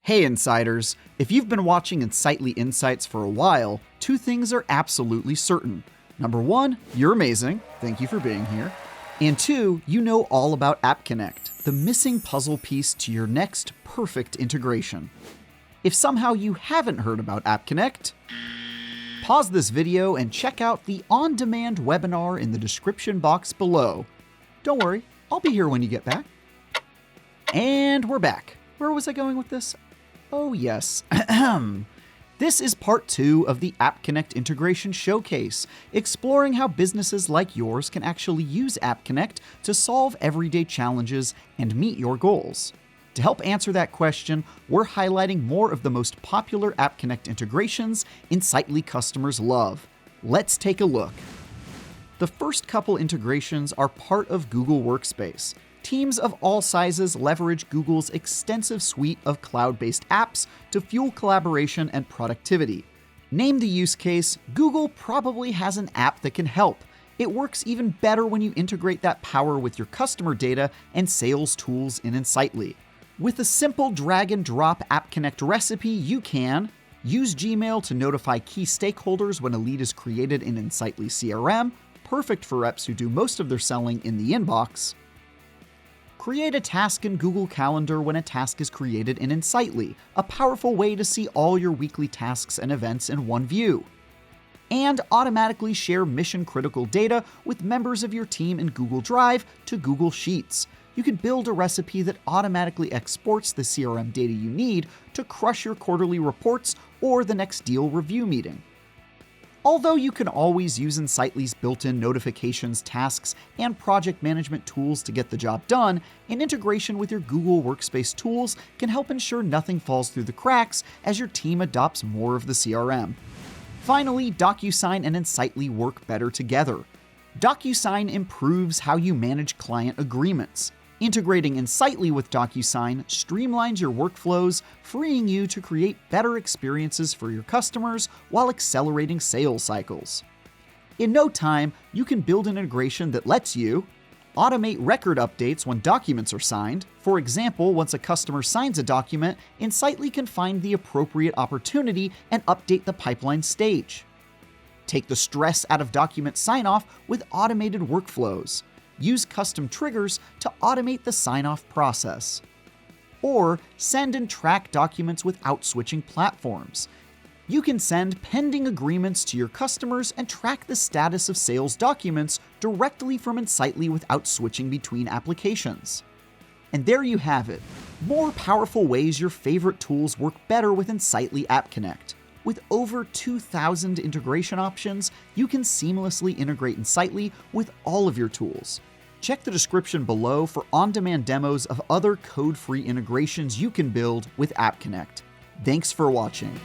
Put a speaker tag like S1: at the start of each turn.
S1: Hey Insiders, if you've been watching Insightly Insights for a while, two things are absolutely certain. Number one, you're amazing, thank you for being here. And two, you know all about AppConnect, the missing puzzle piece to your next perfect integration. If somehow you haven't heard about AppConnect, pause this video and check out the on-demand webinar in the description box below. Don't worry, I'll be here when you get back. And we're back. Where was I going with this? Oh yes. This is part 2 of the AppConnect Integration Showcase, exploring how businesses like yours can actually use AppConnect to solve everyday challenges and meet your goals. To help answer that question, we're highlighting more of the most popular AppConnect integrations Insightly customers love. Let's take a look. The first couple integrations are part of Google Workspace. Teams of all sizes leverage Google's extensive suite of cloud-based apps to fuel collaboration and productivity. Name the use case, Google probably has an app that can help. It works even better when you integrate that power with your customer data and sales tools in Insightly. With a simple drag-and-drop AppConnect recipe, you can use Gmail to notify key stakeholders when a lead is created in Insightly CRM, perfect for reps who do most of their selling in the inbox. Create a task in Google Calendar when a task is created in Insightly, a powerful way to see all your weekly tasks and events in one view. And automatically share mission-critical data with members of your team in Google Drive to Google Sheets. You can build a recipe that automatically exports the CRM data you need to crush your quarterly reports or the next deal review meeting. Although you can always use Insightly's built-in notifications, tasks, and project management tools to get the job done, an integration with your Google Workspace tools can help ensure nothing falls through the cracks as your team adopts more of the CRM. Finally, Docusign and Insightly work better together. Docusign improves how you manage client agreements. Integrating Insightly with Docusign streamlines your workflows, freeing you to create better experiences for your customers while accelerating sales cycles. In no time, you can build an integration that lets you automate record updates when documents are signed. For example, once a customer signs a document, Insightly can find the appropriate opportunity and update the pipeline stage. Take the stress out of document sign-off with automated workflows. Use custom triggers to automate the sign-off process. Or send and track documents without switching platforms. You can send pending agreements to your customers and track the status of sales documents directly from Insightly without switching between applications. And there you have it, more powerful ways your favorite tools work better with Insightly AppConnect. With over 2,000 integration options, you can seamlessly integrate Insightly with all of your tools. Check the description below for on-demand demos of other code-free integrations you can build with AppConnect. Thanks for watching.